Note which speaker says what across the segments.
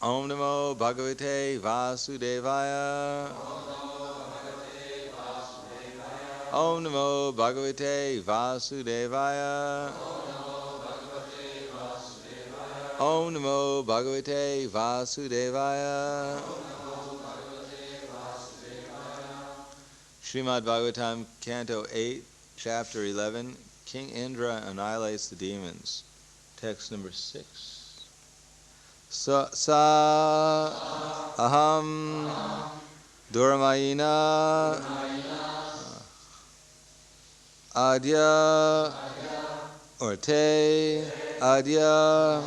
Speaker 1: Om Namo Bhagavate Vasudevaya. Om Namo Bhagavate Vasudevaya. Om Namo Bhagavate Vasudevaya. Srimad Bhagavatam, Canto 8, Chapter 11, King Indra annihilates the demons. Text number 6. Sa aham durmayina adya or te adya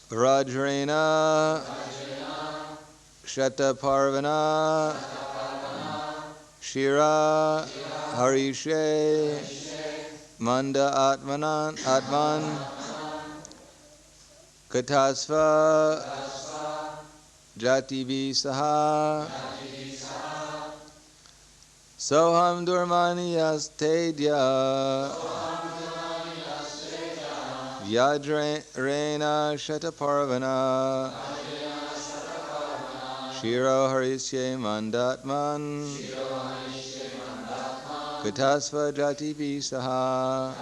Speaker 1: rajrena shata parvana shira harishe manda atman katasva jati saha soham durmani astedya vyadrena shataparvana shiro harisye mandatman katasva jati saha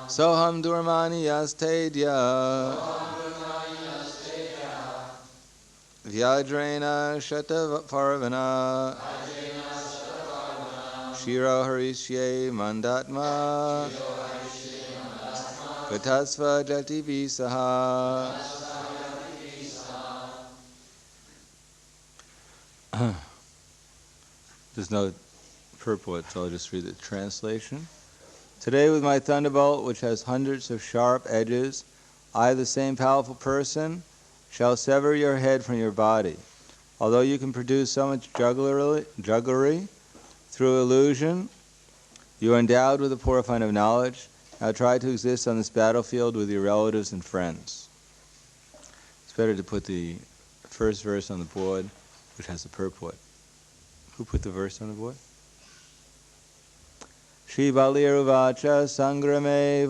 Speaker 1: soham durmani astedya vyadrena shataparvana shiro harisye mandatma katasva jati saha. There's no purport, so I'll just read the translation. Today with my thunderbolt, which has hundreds of sharp edges, I, the same powerful person, shall sever your head from your body. Although you can produce so much jugglery through illusion, you are endowed with a purifying of knowledge. Now try to exist on this battlefield with your relatives and friends. It's better to put the first verse on the board, which has the purport. Who put the verse on the board? Shri Baliruvacha Sangrame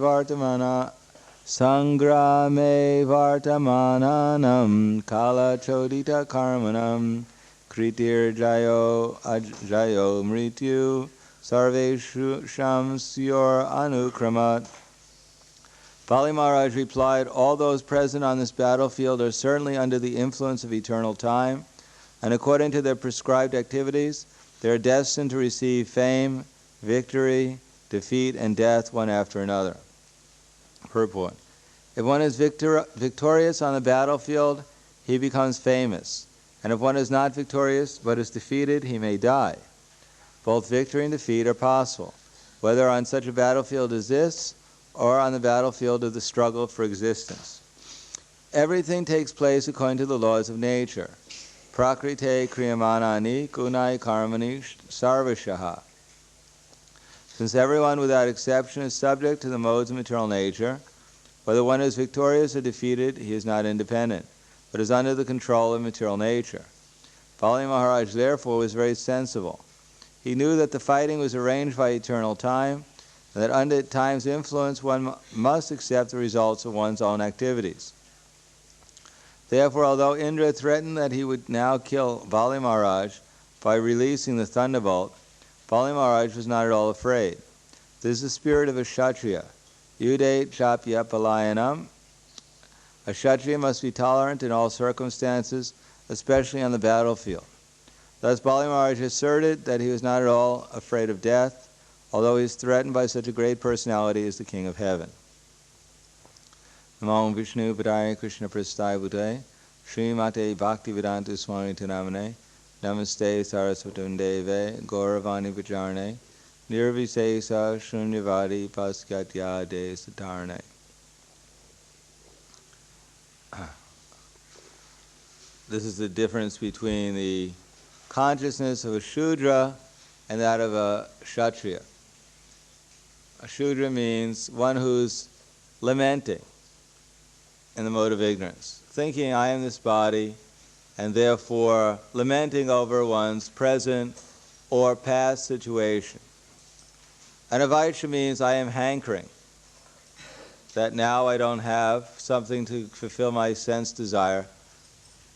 Speaker 1: Vartamananam Kala Chodita Karmanam Kritir Jayo Mrityu Sarveshu Shamsyor Anukramat. Bali Maharaj replied, all those present on this battlefield are certainly under the influence of eternal time, and according to their prescribed activities, they are destined to receive fame, victory, defeat, and death one after another. Purport. If one is victorious on the battlefield, he becomes famous. And if one is not victorious but is defeated, he may die. Both victory and defeat are possible, whether on such a battlefield as this or on the battlefield of the struggle for existence. Everything takes place according to the laws of nature. Prakrite kriyamanani kunai karmani sarvashaha. Since everyone without exception is subject to the modes of material nature, whether one is victorious or defeated, he is not independent, but is under the control of material nature. Bali Maharaj therefore was very sensible. He knew that the fighting was arranged by eternal time, and that under time's influence one must accept the results of one's own activities. Therefore, although Indra threatened that he would now kill Bali Maharaj by releasing the thunderbolt, Bali Maharaj was not at all afraid. This is the spirit of a Kshatriya. Yude chapya palayanam. A Kshatriya must be tolerant in all circumstances, especially on the battlefield. Thus Bali Maharaj asserted that he was not at all afraid of death, although he is threatened by such a great personality as the King of Heaven. Namo Vishnu Padaya Krishna Prasthaya Bhutaya Srimate Bhaktivedanta Swami Namane Namaste Saraswatam Deve Gauravani Vijarne Nirvisesa Shunyavadi Paskatya De Satarne. This is the difference between the consciousness of a Shudra and that of a Kshatriya. A Shudra means one who's lamenting in the mode of ignorance, thinking I am this body, and therefore lamenting over one's present or past situation. And a Vaishya means I am hankering, that now I don't have something to fulfill my sense desire.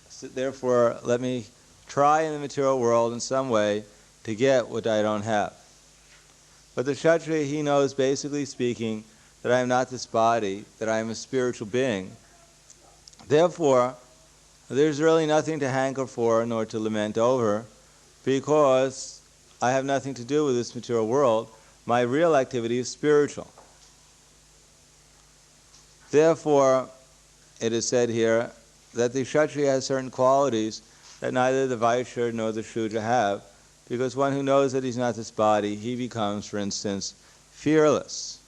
Speaker 1: So therefore, let me try in the material world in some way to get what I don't have. But the Kshatriya, he knows, basically speaking, that I am not this body, that I am a spiritual being. Therefore, there's really nothing to hanker for nor to lament over, because I have nothing to do with this material world. My real activity is spiritual. Therefore, it is said here that the Kshatriya has certain qualities that neither the Vaishya nor the Shudra have, because one who knows that he's not this body, he becomes, for instance, fearless.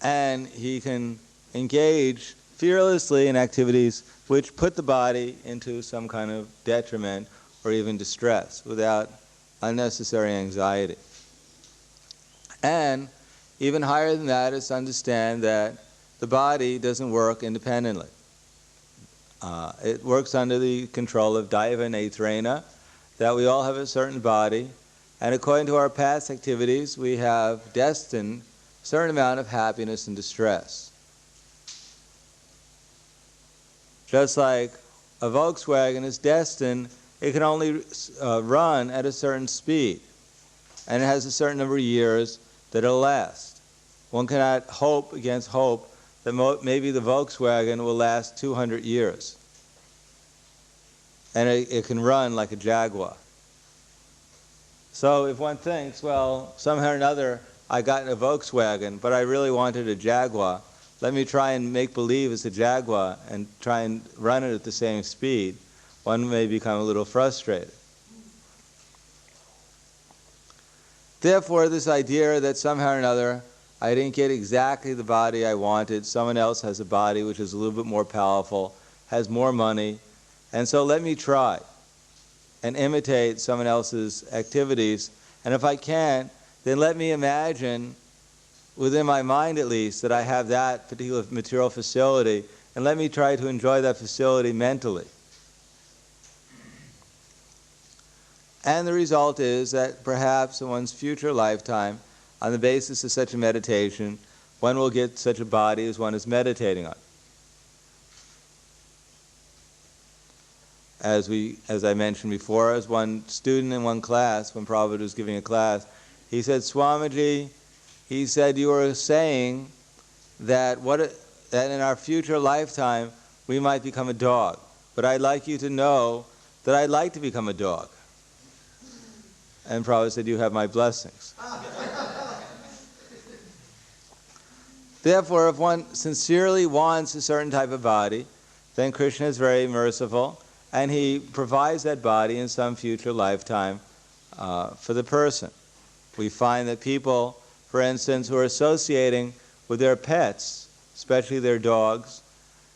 Speaker 1: And he can engage fearlessly in activities which put the body into some kind of detriment or even distress without unnecessary anxiety. And even higher than that is to understand that the body doesn't work independently. It works under the control of Daiva Netrena, that we all have a certain body, and according to our past activities, we have destined a certain amount of happiness and distress. Just like a Volkswagen is destined, it can only run at a certain speed, and it has a certain number of years that it'll last. One cannot hope against hope that maybe the Volkswagen will last 200 years. And it can run like a Jaguar. So if one thinks, well, somehow or another I got a Volkswagen, but I really wanted a Jaguar, let me try and make believe it's a Jaguar and try and run it at the same speed, one may become a little frustrated. Therefore, this idea that somehow or another I didn't get exactly the body I wanted, someone else has a body which is a little bit more powerful, has more money, and so let me try and imitate someone else's activities, and if I can't, then let me imagine, within my mind at least, that I have that particular material facility, and let me try to enjoy that facility mentally. And the result is that perhaps in one's future lifetime, on the basis of such a meditation, one will get such a body as one is meditating on. As I mentioned before, as one student in one class, when Prabhupada was giving a class, he said, Swamiji, he said, you were saying that in our future lifetime we might become a dog, but I'd like you to know that I'd like to become a dog. And Prabhupada said, you have my blessings. Therefore, if one sincerely wants a certain type of body, then Krishna is very merciful, and he provides that body in some future lifetime for the person. We find that people, for instance, who are associating with their pets, especially their dogs,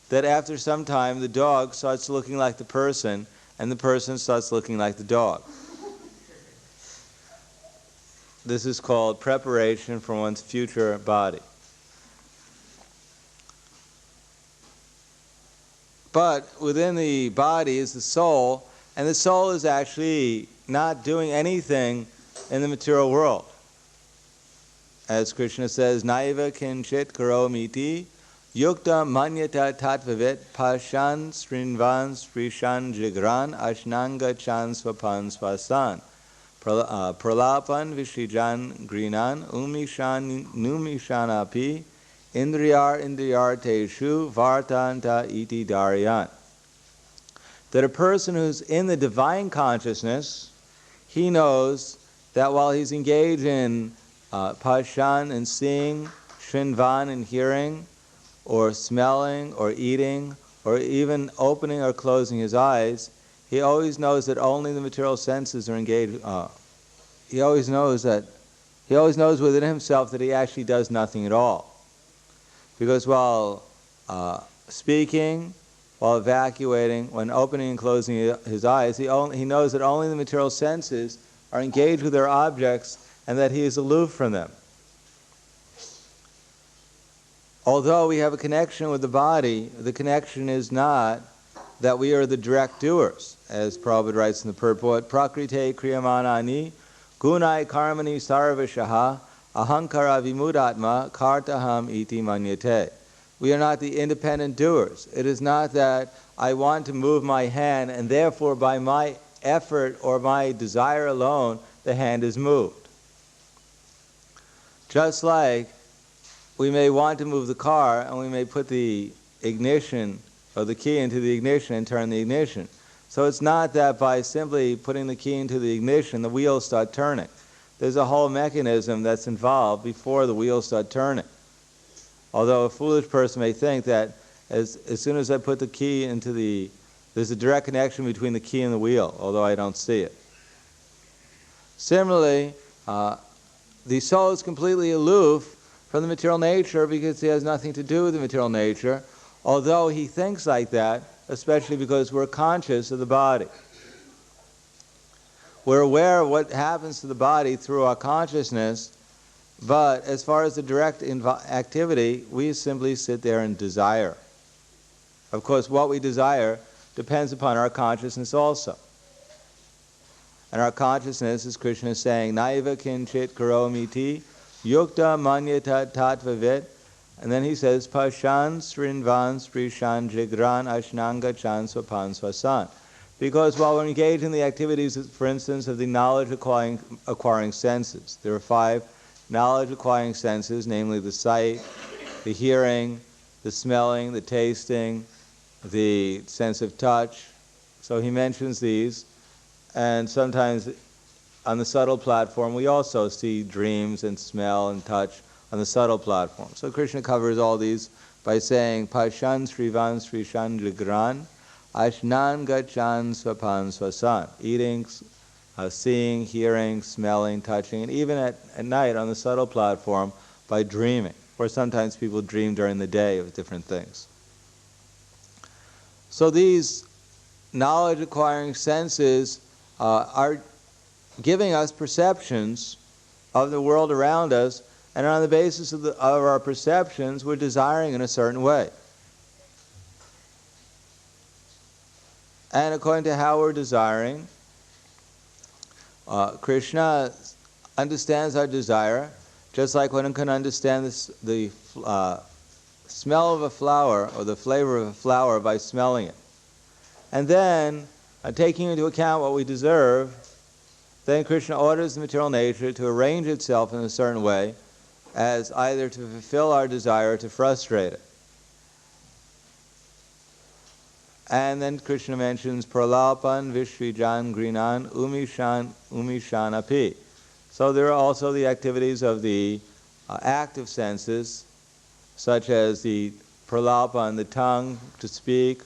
Speaker 1: that after some time the dog starts looking like the person, and the person starts looking like the dog. This is called preparation for one's future body. But within the body is the soul, and the soul is actually not doing anything in the material world. As Krishna says, Naiva kinchit karomiti yukta manyata tatvavit pashan srinvan sprishan jigran ashnanga chan swapan swasan pralapan vishijan grinan umishan numishanapi Indriyar teshu vartanta iti daryan. That a person who's in the divine consciousness, he knows that while he's engaged in pashan and seeing, shrinvan and hearing, or smelling, or eating, or even opening or closing his eyes, he always knows that only the material senses are engaged. He always knows within himself that he actually does nothing at all. Because while speaking, while evacuating, when opening and closing his eyes, he knows that only the material senses are engaged with their objects and that he is aloof from them. Although we have a connection with the body, the connection is not that we are the direct doers. As Prabhupada writes in the purport, Prakrite kriyamanani gunai karmani sarvashaha Ahankara vimudatma kartaham iti manyate. We are not the independent doers. It is not that I want to move my hand and therefore by my effort or my desire alone the hand is moved. Just like we may want to move the car and we may put the ignition or the key into the ignition and turn the ignition. So it's not that by simply putting the key into the ignition the wheels start turning. There's a whole mechanism that's involved before the wheels start turning. Although a foolish person may think that as soon as I put the key into there's a direct connection between the key and the wheel, although I don't see it. Similarly, the soul is completely aloof from the material nature because he has nothing to do with the material nature, although he thinks like that, especially because we're conscious of the body. We're aware of what happens to the body through our consciousness, but as far as the direct activity, we simply sit there and desire. Of course, what we desire depends upon our consciousness also. And our consciousness, as Krishna is saying, Naiva kinchit karomiti yukta manyata tatvavit. And then he says, Pashan srinvan sprishan jigran ashnanga chan swapan swasan. Because while we're engaged in the activities, for instance, of the knowledge acquiring senses, there are 5 knowledge acquiring senses, namely the sight, the hearing, the smelling, the tasting, the sense of touch. So he mentions these, and sometimes on the subtle platform we also see dreams and smell and touch on the subtle platform. So Krishna covers all these by saying Pashan Srivan Srishan Jigran Ashnan Gachan Swapan Swasan, eating, seeing, hearing, smelling, touching, and even at night on the subtle platform by dreaming, or sometimes people dream during the day of different things. So these knowledge acquiring senses are giving us perceptions of the world around us, and on the basis of our perceptions we're desiring in a certain way. And according to how we're desiring, Krishna understands our desire, just like one can understand the smell of a flower or the flavor of a flower by smelling it. And then, taking into account what we deserve, then Krishna orders the material nature to arrange itself in a certain way as either to fulfill our desire or to frustrate it. And then Krishna mentions Prahladan Vishvijan Grinan Umishan Api. So there are also the activities of the active senses, such as the Prahladan, the tongue to speak,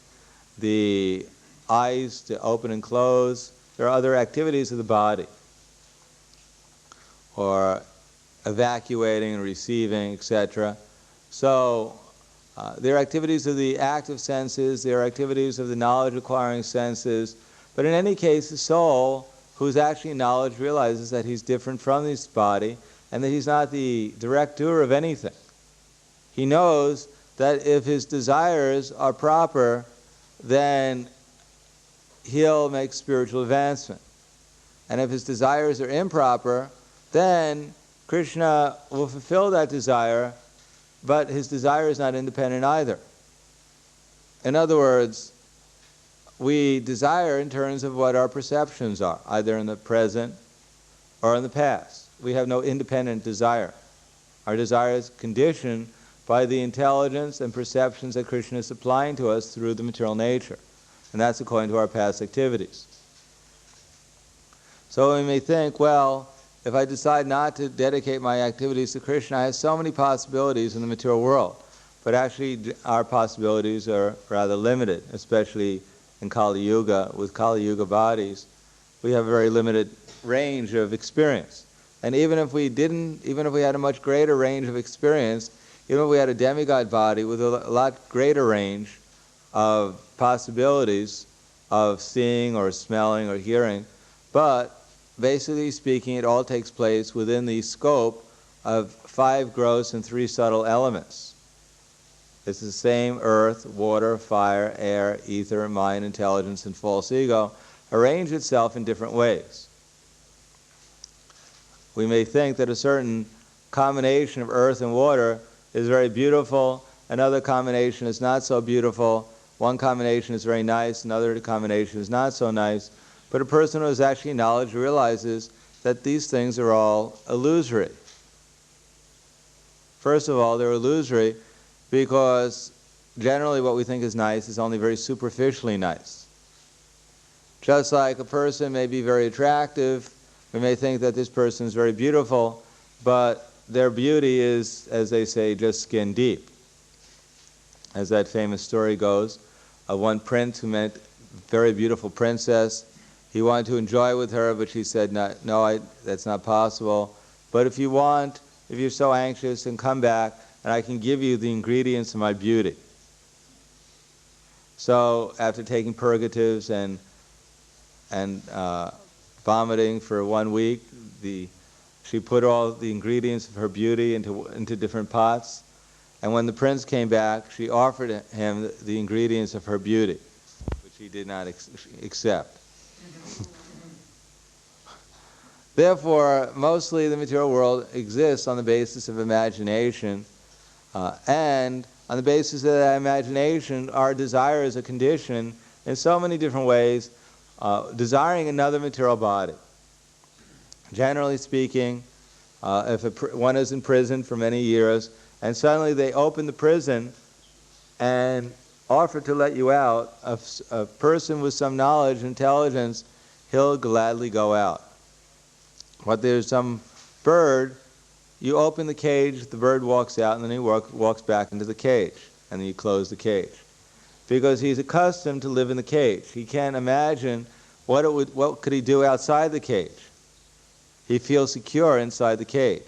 Speaker 1: the eyes to open and close. There are other activities of the body, or evacuating and receiving, etc. So there are activities of the active senses, there are activities of the knowledge acquiring senses, but in any case the soul, who's actually knowledge, realizes that he's different from this body and that he's not the direct doer of anything. He knows that if his desires are proper, then he'll make spiritual advancement. And if his desires are improper, then Krishna will fulfill that desire, but his desire is not independent either. In other words, we desire in terms of what our perceptions are, either in the present or in the past. We have no independent desire. Our desire is conditioned by the intelligence and perceptions that Krishna is supplying to us through the material nature. And that's according to our past activities. So we may think, well, if I decide not to dedicate my activities to Krishna, I have so many possibilities in the material world. But actually, our possibilities are rather limited, especially in Kali Yuga. With Kali Yuga bodies, we have a very limited range of experience. And even if we had a much greater range of experience, even if we had a demigod body with a lot greater range of possibilities of seeing or smelling or hearing, but basically speaking, it all takes place within the scope of 5 gross and 3 subtle elements. It's the same earth, water, fire, air, ether, mind, intelligence, and false ego, arrange itself in different ways. We may think that a certain combination of earth and water is very beautiful, another combination is not so beautiful, one combination is very nice, another combination is not so nice. But a person who has actually knowledge realizes that these things are all illusory. First of all, they're illusory because generally what we think is nice is only very superficially nice. Just like a person may be very attractive, we may think that this person is very beautiful, but their beauty is, as they say, just skin deep. As that famous story goes, of one prince who met a very beautiful princess. He wanted to enjoy with her, but she said, no, that's not possible. But if you want, if you're so anxious, then come back, and I can give you the ingredients of my beauty. So after taking purgatives and vomiting for 1 week, she put all the ingredients of her beauty into different pots. And when the prince came back, she offered him the ingredients of her beauty, which he did not accept. Therefore, mostly the material world exists on the basis of imagination, and on the basis of that imagination, our desire is a condition in so many different ways, desiring another material body. Generally speaking, if one is in prison for many years, and suddenly they open the prison and offer to let you out, a person with some knowledge and intelligence, he'll gladly go out. But there's some bird, you open the cage, the bird walks out, and then he walks back into the cage, and then you close the cage. Because he's accustomed to live in the cage. He can't imagine what could he do outside the cage. He feels secure inside the cage.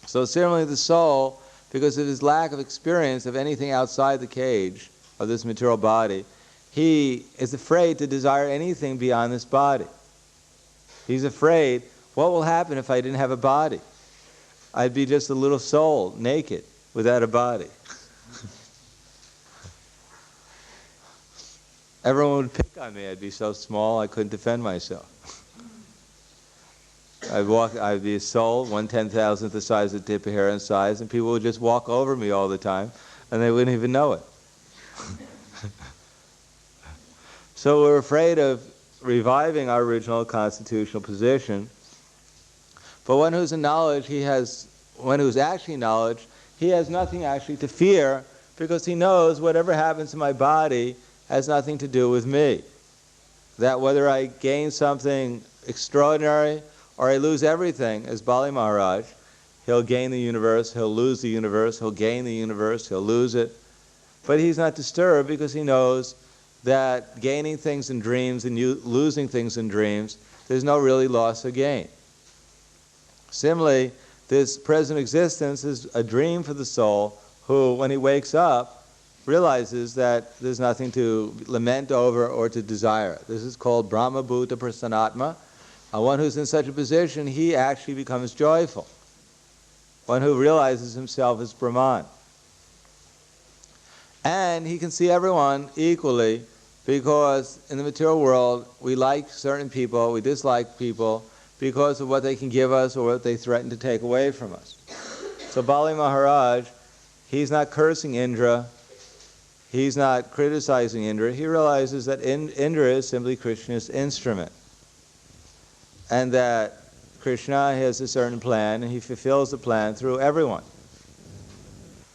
Speaker 1: So similarly the soul, because of his lack of experience of anything outside the cage of this material body, he is afraid to desire anything beyond this body. He's afraid, what will happen if I didn't have a body? I'd be just a little soul, naked, without a body. Everyone would pick on me. I'd be so small I couldn't defend myself. I'd be a soul, 1/10,000th the size of the tip of hair in size, and people would just walk over me all the time, and they wouldn't even know it. So we're afraid of reviving our original constitutional position. But one who's in knowledge, one who's actually knowledge, he has nothing actually to fear, because he knows whatever happens to my body has nothing to do with me. That whether I gain something extraordinary or I lose everything, as Bali Maharaj, he'll gain the universe, he'll lose the universe, he'll gain the universe, he'll lose it. But he's not disturbed because he knows that gaining things in dreams and losing things in dreams, there's no really loss or gain. Similarly, this present existence is a dream for the soul who, when he wakes up, realizes that there's nothing to lament over or to desire. This is called Brahma Bhuta Prasanatma. One who's in such a position, he actually becomes joyful. One who realizes himself as Brahman. And he can see everyone equally, because in the material world, we like certain people, we dislike people, because of what they can give us or what they threaten to take away from us. So Bali Maharaj, he's not cursing Indra, he's not criticizing Indra, he realizes that Indra is simply Krishna's instrument. And that Krishna has a certain plan, and he fulfills the plan through everyone.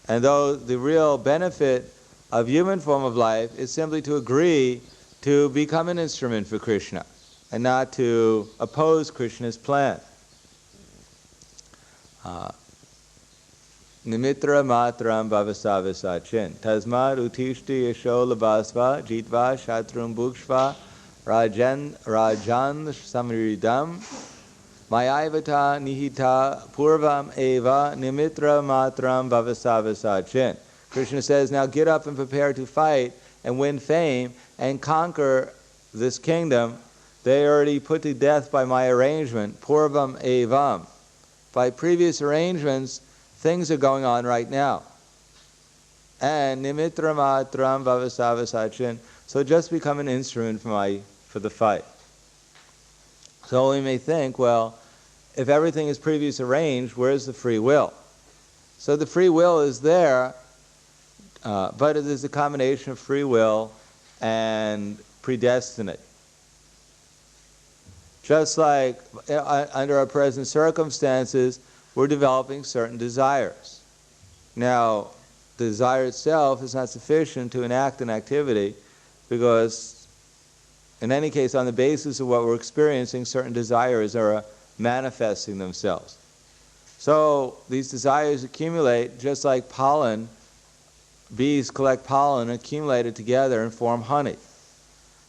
Speaker 1: And though the real benefit of human form of life is simply to agree to become an instrument for Krishna, and not to oppose Krishna's plan. Nimitra matram bhavasavasachin tasmad utishti yasho labasva jitva shatrum bhukshva rajan samiridam mayaivata nihita purvam eva nimitra matram bhavasavasachin. Krishna says, now get up and prepare to fight and win fame and conquer this kingdom. They already put to death by my arrangement, purvam evam. By previous arrangements, things are going on right now. And nimitra matram bhavasavasachin. So just become an instrument for the fight. So we may think, well, if everything is previously arranged, where's the free will? So the free will is there, but it is a combination of free will and predestiny. Just like under our present circumstances, we're developing certain desires. Now, the desire itself is not sufficient to enact an activity, because in any case, on the basis of what we're experiencing, certain desires are manifesting themselves. So these desires accumulate just like pollen. Bees collect pollen and accumulate it together and form honey.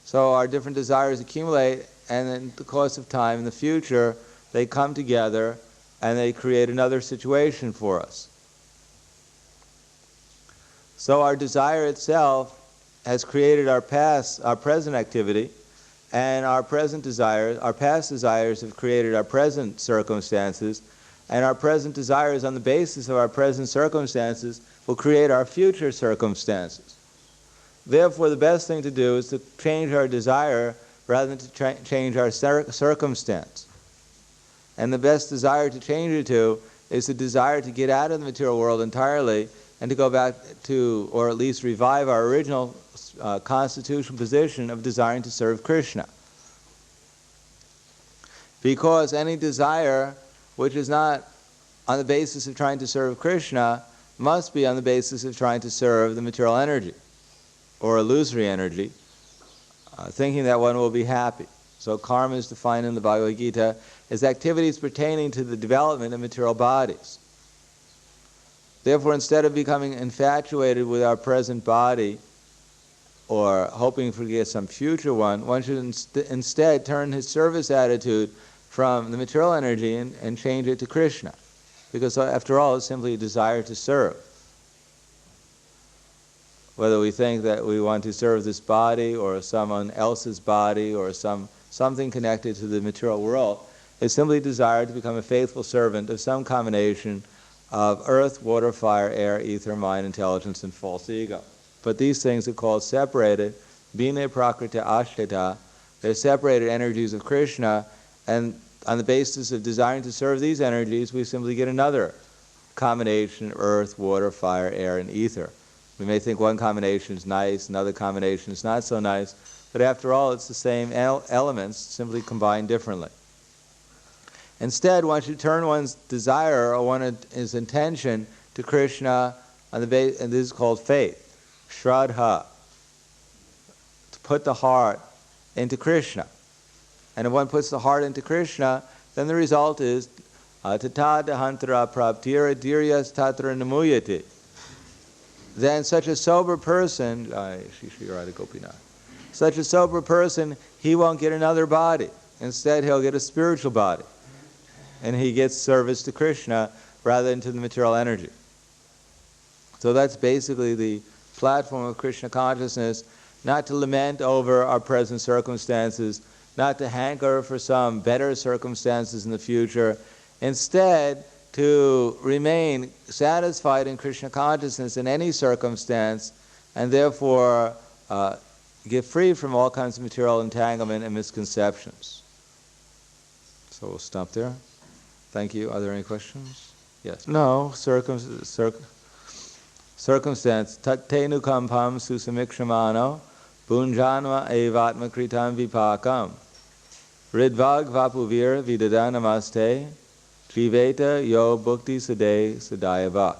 Speaker 1: So our different desires accumulate, and in the course of time in the future, they come together and they create another situation for us. So our desire itself has created our present activity, and our past desires have created our present circumstances, and our present desires on the basis of our present circumstances will create our future circumstances. Therefore, the best thing to do is to change our desire rather than to change our circumstance. And the best desire to change it to is the desire to get out of the material world entirely and to go back to, or at least revive our original constitutional position of desiring to serve Krishna. Because any desire which is not on the basis of trying to serve Krishna must be on the basis of trying to serve the material energy or illusory energy, thinking that one will be happy. So karma is defined in the Bhagavad Gita as activities pertaining to the development of material bodies. Therefore, instead of becoming infatuated with our present body or hoping for get some future one should instead turn his service attitude from the material energy and change it to Krishna. Because after all, it's simply a desire to serve. Whether we think that we want to serve this body or someone else's body or something connected to the material world, it's simply a desire to become a faithful servant of some combination of earth, water, fire, air, ether, mind, intelligence, and false ego. But these things are called separated, bina prakrita ashrita. They're separated energies of Krishna, and on the basis of desiring to serve these energies, we simply get another combination of earth, water, fire, air, and ether. We may think one combination is nice, another combination is not so nice, but after all, it's the same elements, simply combined differently. Instead, one should turn one's desire or his intention to Krishna, on the base, and this is called faith, shraddha, to put the heart into Krishna. And if one puts the heart into Krishna, then the result is tata dahantara praptira dhiryas tatra namuyati. Then such a sober person, such a sober person, he won't get another body. Instead, he'll get a spiritual body. And he gets service to Krishna rather than to the material energy. So that's basically the platform of Krishna consciousness, not to lament over our present circumstances, not to hanker for some better circumstances in the future. Instead, to remain satisfied in Krishna consciousness in any circumstance, and therefore get free from all kinds of material entanglement and misconceptions. So we'll stop there. Thank you. Are there any questions? Yes. No. Circumstance. Tattenu kampam susamikshamano bunjanva evatma kritam vipakam ridvag vapuvir vidadanamaste jiveta yo bhukti sade sadayava.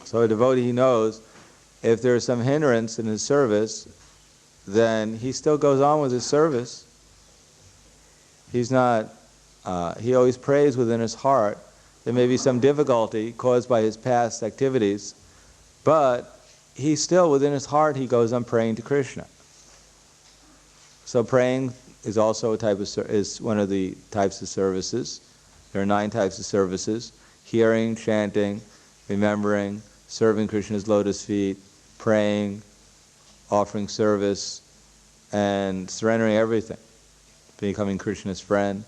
Speaker 1: So a devotee knows if there is some hindrance in his service, then he still goes on with his service. He's not, he always prays within his heart. There may be some difficulty caused by his past activities, but he still, within his heart, he goes on praying to Krishna. So praying is also a type of is one of the types of services. There are 9 types of services: hearing, chanting, remembering, serving Krishna's lotus feet, praying, offering service, and surrendering everything, becoming Krishna's friend.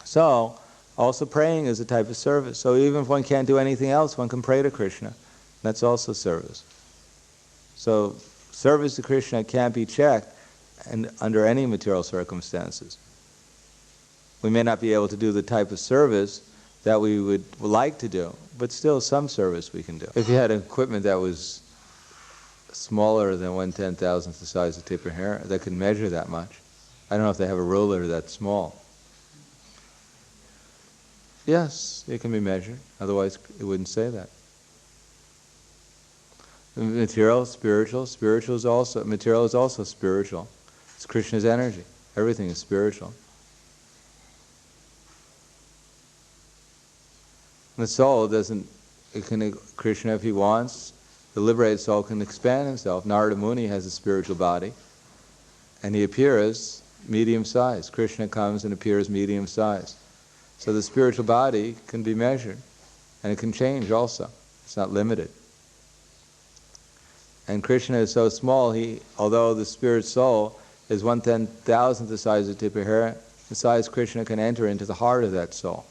Speaker 1: So, also praying is a type of service. So even if one can't do anything else, one can pray to Krishna. That's also service. So service to Krishna can't be checked and under any material circumstances. We may not be able to do the type of service that we would like to do, but still some service we can do. If you had equipment that was smaller than 1/10,000th the size of the tip of hair, that could measure that much. I don't know if they have a ruler that small. Yes, it can be measured. Otherwise, it wouldn't say that. Material, spiritual. Material is also spiritual. It's Krishna's energy. Everything is spiritual. The soul doesn't. Krishna, if he wants, the liberated soul can expand himself. Narada Muni has a spiritual body, and he appears medium size. Krishna comes and appears medium size. So the spiritual body can be measured, and it can change also. It's not limited. And Krishna is so small, although the spirit soul is 1/10,000th the size of the tip of hair, the size Krishna can enter into the heart of that soul.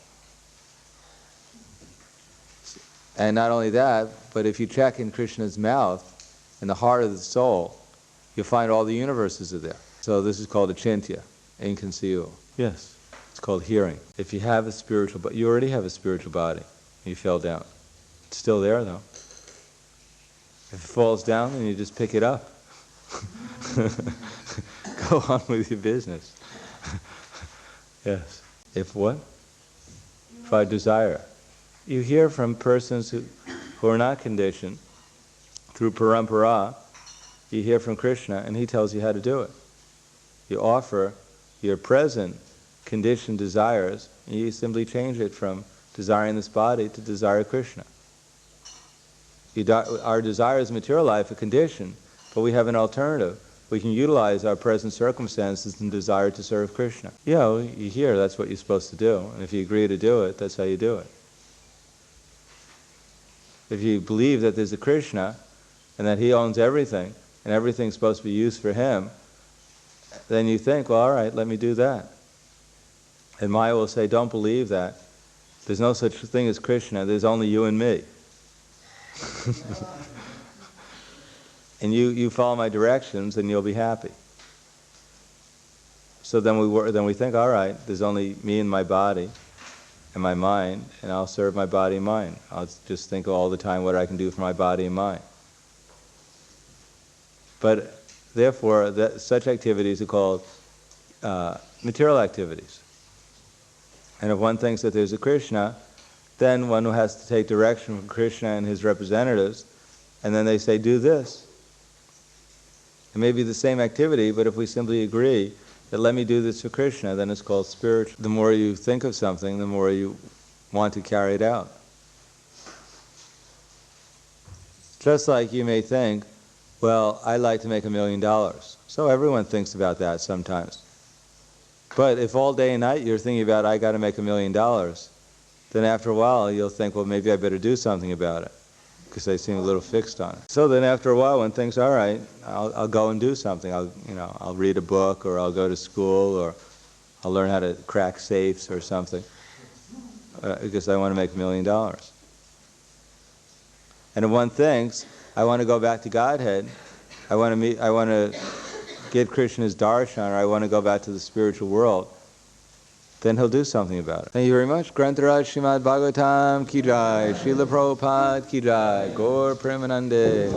Speaker 1: And not only that, but if you check in Krishna's mouth, in the heart of the soul, you'll find all the universes are there. So this is called achintya, inconceivable. Yes, it's called hearing. If you have a spiritual body, you already have a spiritual body. You fell down. It's still there though. If it falls down, then you just pick it up. Go on with your business. Yes. If what? If I desire. You hear from persons who are not conditioned, through parampara, you hear from Krishna and he tells you how to do it. You offer your present conditioned desires and you simply change it from desiring this body to desire Krishna. Our desires in material life are conditioned, but we have an alternative. We can utilize our present circumstances and desire to serve Krishna. You hear that's what you're supposed to do, and if you agree to do it, that's how you do it. If you believe that there's a Krishna and that he owns everything and everything's supposed to be used for him, then you think, well, all right, let me do that. And Maya will say, don't believe that. There's no such thing as Krishna, there's only you and me. And you follow my directions and you'll be happy. So then we think, all right, there's only me and my body and my mind, and I'll serve my body and mind. I'll just think all the time what I can do for my body and mind. But therefore, such activities are called material activities. And if one thinks that there's a Krishna, then one has to take direction from Krishna and his representatives, and then they say, do this. It may be the same activity, but if we simply agree that let me do this for Krishna, then it's called spiritual. The more you think of something, the more you want to carry it out. Just like you may think, well, I'd like to make $1 million. So everyone thinks about that sometimes. But if all day and night you're thinking about, I got to make $1 million, then after a while you'll think, well, maybe I better do something about it, because they seem a little fixed on it. So then after a while, one thinks, all right, I'll go and do something. I'll read a book, or I'll go to school, or I'll learn how to crack safes or something, because I want to make $1 million. And if one thinks, I want to go back to Godhead, I want to get Krishna's darshan, or I want to go back to the spiritual world, then he'll do something about it. Thank you very much. Grantaraj Srimad Bhagavatam ki jai, Srila Prabhupada ki jai, Gaur Premanande.